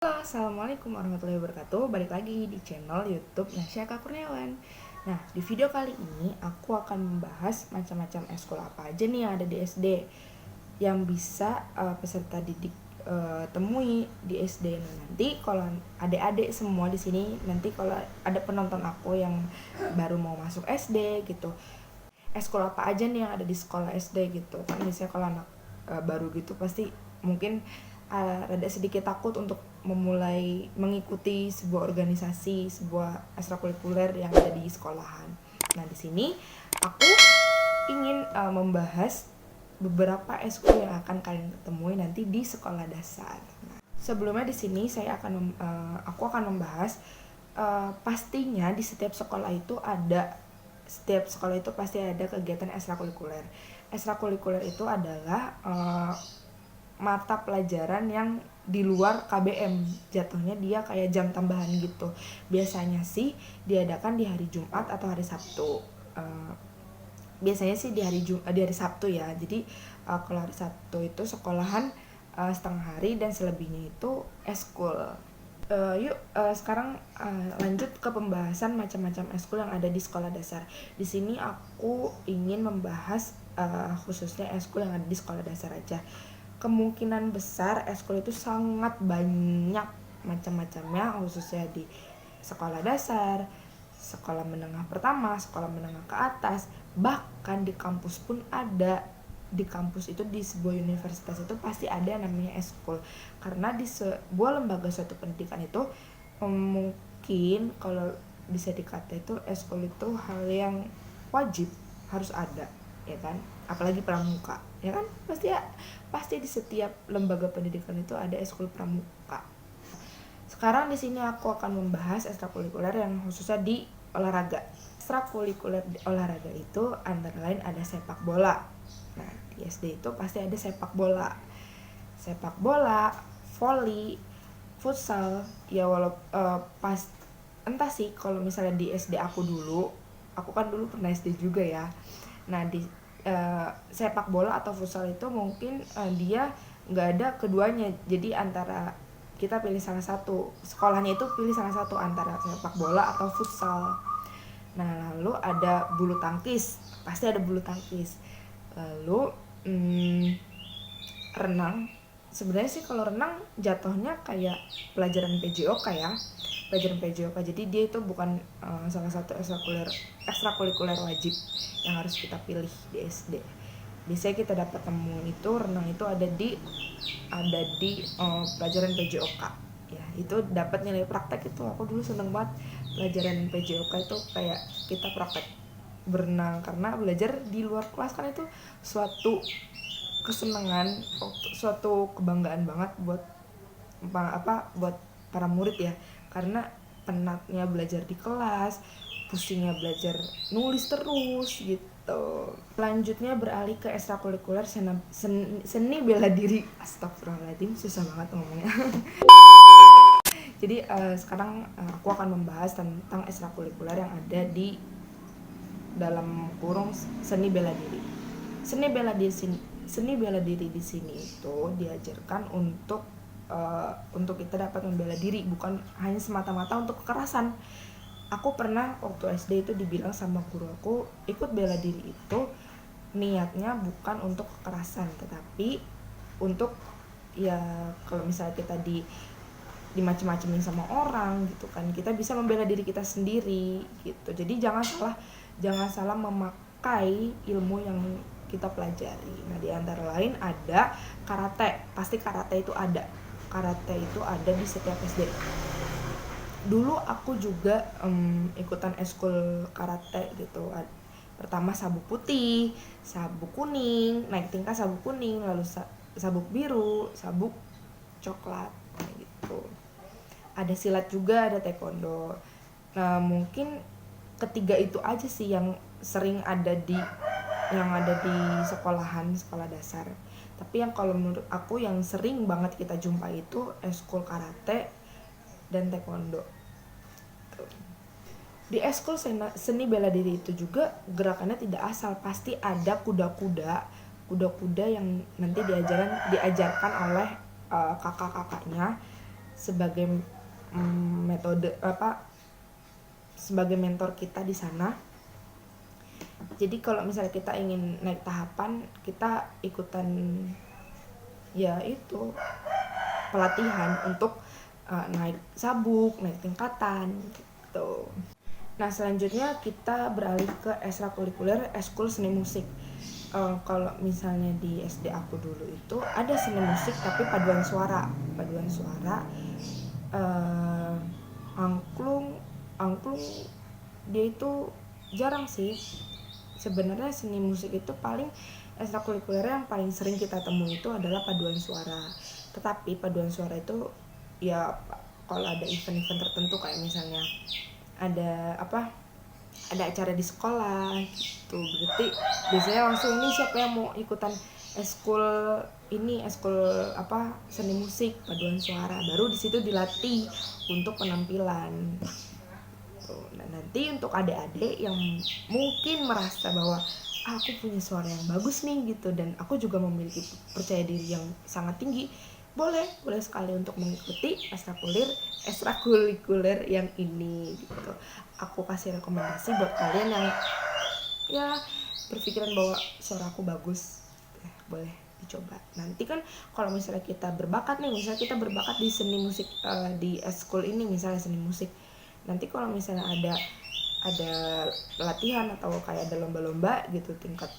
Halo, assalamualaikum warahmatullahi wabarakatuh. Balik lagi di channel YouTube Nasya Kurniawan. Nah, di video kali ini aku akan membahas macam-macam eskul apa aja nih yang ada di SD yang bisa peserta didik temui di SD. Nah, nanti kalau adik-adik semua di sini, nanti kalau ada penonton aku yang baru mau masuk SD gitu, eskul apa aja nih yang ada di sekolah SD gitu kan. Misalnya kalau anak baru gitu pasti mungkin rada sedikit takut untuk memulai mengikuti sebuah organisasi, sebuah ekstrakurikuler yang ada di sekolahan. Nah, di sini aku ingin membahas beberapa eskul yang akan kalian temui nanti di sekolah dasar. Nah, sebelumnya di sini aku akan membahas pastinya di setiap sekolah itu pasti ada kegiatan ekstrakurikuler. Ekstrakurikuler itu adalah mata pelajaran yang di luar KBM, jatuhnya dia kayak jam tambahan gitu. Biasanya sih diadakan di hari Jumat atau hari Sabtu. Biasanya sih di hari Sabtu ya. Jadi kalau hari Sabtu itu sekolahan setengah hari dan selebihnya itu eskul. Sekarang lanjut ke pembahasan macam-macam eskul yang ada di sekolah dasar. Di sini aku ingin membahas khususnya eskul yang ada di sekolah dasar aja. Kemungkinan besar eskul itu sangat banyak macam-macamnya, khususnya di sekolah dasar, sekolah menengah pertama, sekolah menengah ke atas, bahkan di kampus pun ada. Di kampus itu, di sebuah universitas itu pasti ada yang namanya eskul, karena di sebuah lembaga suatu pendidikan itu mungkin kalau bisa dikata itu eskul itu hal yang wajib harus ada, ya kan, apalagi pramuka, ya kan, pasti di setiap lembaga pendidikan itu ada eskul pramuka. Sekarang di sini aku akan membahas ekstrakurikuler yang khususnya di olahraga. Ekstrakurikuler di olahraga itu antara lain ada sepak bola. Nah, di SD itu pasti ada sepak bola, voli, futsal. Ya pas entah sih kalau misalnya di SD aku kan dulu pernah SD juga ya. Nah, di sepak bola atau futsal itu mungkin dia nggak ada keduanya, jadi antara kita pilih salah satu, sekolahnya itu pilih salah satu antara sepak bola atau futsal. Nah, lalu ada bulu tangkis, pasti ada bulu tangkis. Lalu renang. Sebenarnya sih kalau renang jatuhnya kayak pelajaran PJOK ya, jadi dia itu bukan salah satu ekstrakurikuler wajib yang harus kita pilih di SD. Biasanya kita dapat temu itu renang itu ada di pelajaran PJOK ya, itu dapat nilai praktek. Itu aku dulu seneng banget pelajaran PJOK itu, kayak kita praktek berenang, karena belajar di luar kelas kan itu suatu kesenangan, suatu kebanggaan banget buat para murid ya, karena penatnya belajar di kelas, pusingnya belajar nulis terus gitu. Selanjutnya beralih ke ekstrakurikuler seni bela diri. Astagfirullahaladzim, susah banget ngomongnya. Jadi sekarang aku akan membahas tentang ekstrakurikuler yang ada di dalam kurung seni bela diri. Seni bela diri di sini itu diajarkan untuk kita dapat membela diri, bukan hanya semata-mata untuk kekerasan. Aku pernah waktu SD itu dibilang sama guru aku, ikut bela diri itu niatnya bukan untuk kekerasan, tetapi untuk ya kalau misalnya kita dimacem-macemin sama orang gitu kan, kita bisa membela diri kita sendiri gitu. Jadi jangan salah memakai ilmu yang kita pelajari. Nah, di antara lain ada karate. Pasti karate itu ada di setiap SD. Dulu aku juga ikutan eskul karate gitu. Pertama sabuk putih, sabuk kuning, naik tingkat sabuk kuning, lalu sabuk biru, sabuk coklat gitu. Ada silat juga, ada taekwondo. Nah, mungkin ketiga itu aja sih yang sering ada di sekolah dasar. Tapi yang kalau menurut aku yang sering banget kita jumpa itu eskul karate dan taekwondo. Di eskul seni bela diri itu juga gerakannya tidak asal, pasti ada kuda-kuda yang nanti diajarkan oleh kakak-kakaknya sebagai metode sebagai mentor kita di sana. Jadi kalau misalnya kita ingin naik tahapan, kita ikutan ya itu pelatihan untuk naik sabuk, naik tingkatan gitu. Nah selanjutnya kita beralih ke ekstrakurikuler eskul seni musik. Kalau misalnya di SD aku dulu itu ada seni musik tapi paduan suara, angklung dia itu jarang sih. Sebenarnya seni musik itu paling ekstrakurikuler yang paling sering kita temui itu adalah paduan suara. Tetapi paduan suara itu ya kalau ada event-event tertentu kayak misalnya ada acara di sekolah gitu, berarti biasanya langsung nih siapa yang mau ikutan eskul seni musik paduan suara, baru di situ dilatih untuk penampilan. Nah nanti untuk adik-adik yang mungkin merasa bahwa aku punya suara yang bagus nih gitu, dan aku juga memiliki percaya diri yang sangat tinggi, boleh sekali untuk mengikuti ekstrakurikuler yang ini gitu. Aku kasih rekomendasi buat kalian yang ya berpikiran bahwa suara aku bagus, boleh dicoba. Nanti kan kalau misalnya kita berbakat di seni musik di eskul ini, misalnya seni musik, nanti kalau misalnya ada latihan atau kayak ada lomba-lomba gitu tingkat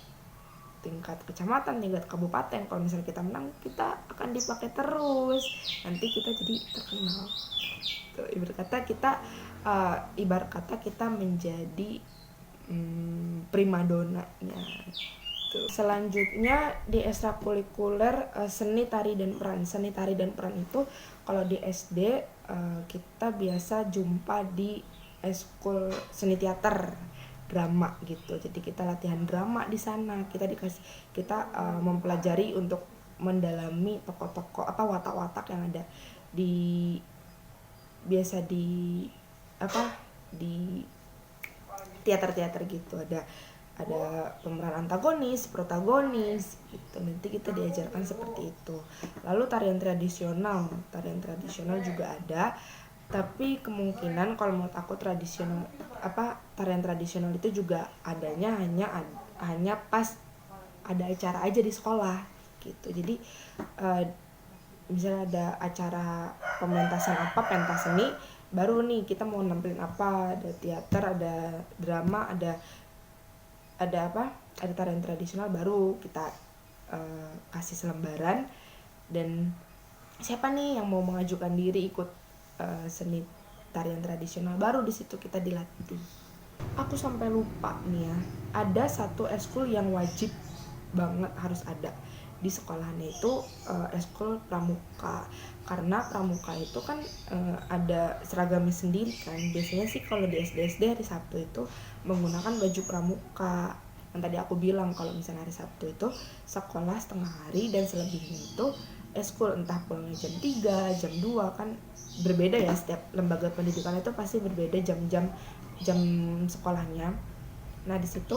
kecamatan, tingkat kabupaten, kalau misalnya kita menang, kita akan dipakai terus, nanti kita jadi terkenal. Tuh, ibarat kata kita menjadi primadonanya. Tuh. Selanjutnya di ekstrakurikuler seni tari dan peran itu kalau di SD kita biasa jumpa di eskul seni teater drama gitu. Jadi kita latihan drama di sana. Kita mempelajari untuk mendalami tokoh-tokoh watak-watak yang ada di teater-teater gitu. Ada pemeran antagonis, protagonis gitu. Nanti kita diajarkan seperti itu. Lalu tarian tradisional juga ada. Tapi kemungkinan kalau menurut aku tarian tradisional itu juga adanya hanya pas ada acara aja di sekolah gitu. Jadi misalnya ada acara pementasan pentas seni, baru nih kita mau nampilin ada teater, ada drama, ada tarian tradisional, baru kita kasih selembaran, dan siapa nih yang mau mengajukan diri ikut seni tarian tradisional, baru di situ kita dilatih. Aku sampai lupa nih ya, ada satu eskul yang wajib banget harus ada di sekolahannya, itu eskul pramuka. Karena pramuka itu kan ada seragamnya sendiri kan. Biasanya sih kalau di SD hari Sabtu itu menggunakan baju pramuka. Yang tadi aku bilang kalau misalnya hari Sabtu itu sekolah setengah hari, dan selebihnya itu eskul, entah pulangnya jam 3, jam 2, kan berbeda ya, setiap lembaga pendidikan itu pasti berbeda jam sekolahnya. Nah di situ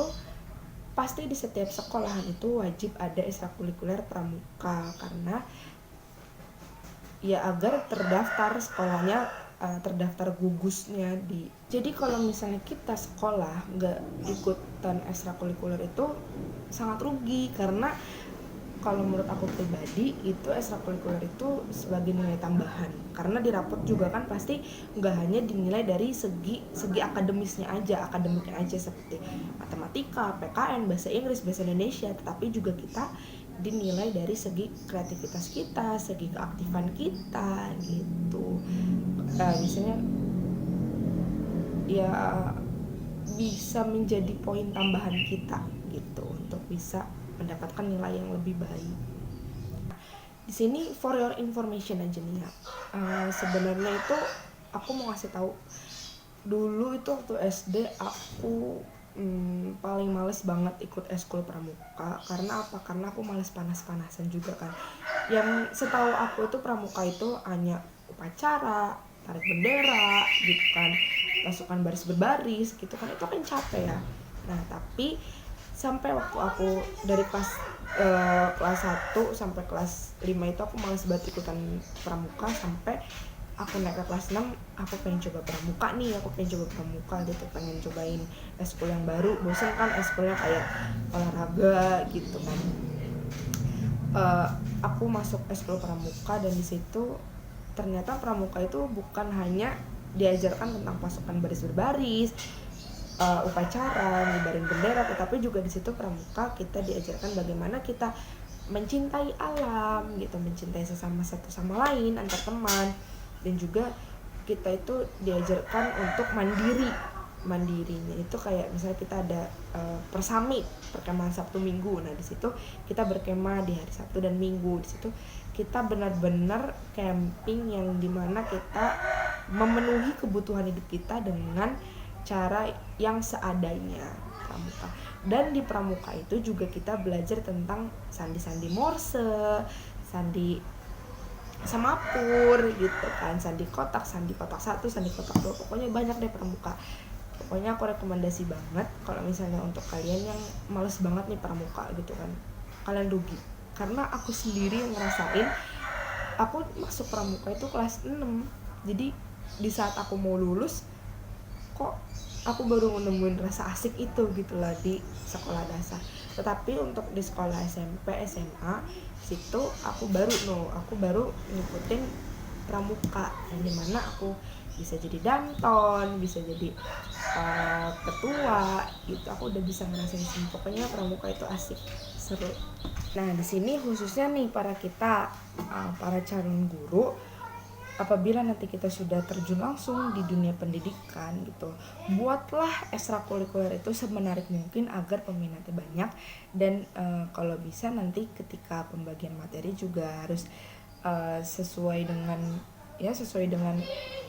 pasti di setiap sekolahan itu wajib ada ekstrakurikuler pramuka, karena ya agar terdaftar sekolahnya, terdaftar gugusnya di. Jadi kalau misalnya kita sekolah nggak ikutan ekstrakurikuler itu sangat rugi, karena kalau menurut aku pribadi itu ekstrakurikuler itu sebagai nilai tambahan, karena di rapot juga kan pasti nggak hanya dinilai dari segi akademiknya aja seperti matematika, PKN, bahasa Inggris, bahasa Indonesia, tetapi juga kita dinilai dari segi kreativitas kita, segi keaktifan kita gitu. Misalnya ya bisa menjadi poin tambahan kita gitu untuk bisa mendapatkan nilai yang lebih baik. Di sini for your information aja nih ya. Sebenarnya itu aku mau ngasih tahu, dulu itu waktu SD aku paling males banget ikut eskul pramuka. Karena apa? Karena aku males panas-panasan juga kan. Yang setahu aku itu pramuka itu hanya upacara, tarik bendera gitu kan, pasukan baris berbaris gitu kan, itu kan capek ya. Nah tapi sampai waktu aku dari kelas 1 sampai kelas 5 itu aku malas banget ikutan pramuka, sampai aku naik ke kelas 6, aku pengen coba pramuka gitu, pengen cobain eskul yang baru. Bosen kan eskulnya kayak olahraga gitu kan. Aku masuk eskul pramuka, dan di situ ternyata pramuka itu bukan hanya diajarkan tentang pasukan baris berbaris, upacara, ngibarin bendera, tetapi juga di situ pramuka kita diajarkan bagaimana kita mencintai alam gitu, mencintai satu sama lain, antar teman, dan juga kita itu diajarkan untuk mandirinya itu kayak misalnya kita ada persami, perkemahan Sabtu Minggu. Nah di situ kita berkemah di hari Sabtu dan Minggu. Di situ kita benar-benar camping yang dimana kita memenuhi kebutuhan hidup kita dengan cara yang seadanya pramuka. Dan di pramuka itu juga kita belajar tentang sandi-sandi Morse, sandi semapur gitu kan, sandi kotak 1, sandi kotak 2, pokoknya banyak deh pramuka. Pokoknya aku rekomendasi banget kalau misalnya untuk kalian yang males banget nih pramuka gitu kan, kalian rugi. Karena aku sendiri yang ngerasain, aku masuk pramuka itu kelas 6. Jadi di saat aku mau lulus, kok aku baru menemuin rasa asik itu gitu lah di sekolah dasar. Tetapi untuk di sekolah SMP, SMA, situ aku baru ngikutin pramuka, yang dimana aku bisa jadi danton, bisa jadi ketua gitu. Aku udah bisa ngerasain sih. Pokoknya pramuka itu asik, seru. Nah di sini khususnya nih para calon guru, apabila nanti kita sudah terjun langsung di dunia pendidikan gitu, buatlah ekstrakurikuler itu semenarik mungkin agar peminatnya banyak. Dan kalau bisa nanti ketika pembagian materi juga harus sesuai dengan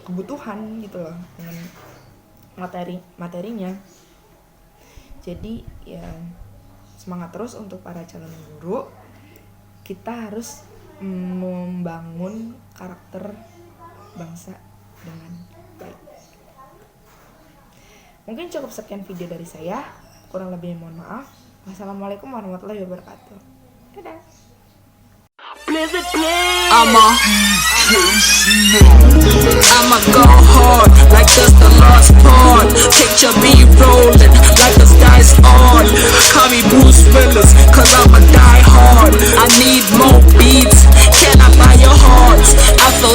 kebutuhan gitu loh, dengan materinya. Jadi ya semangat terus untuk para calon guru. Kita harus membangun karakter bangsa dengan baik. Mungkin cukup sekian video dari saya, kurang lebihnya mohon maaf. Wassalamualaikum warahmatullahi wabarakatuh. Dadah. I'ma go hard like that's the last part. Picture me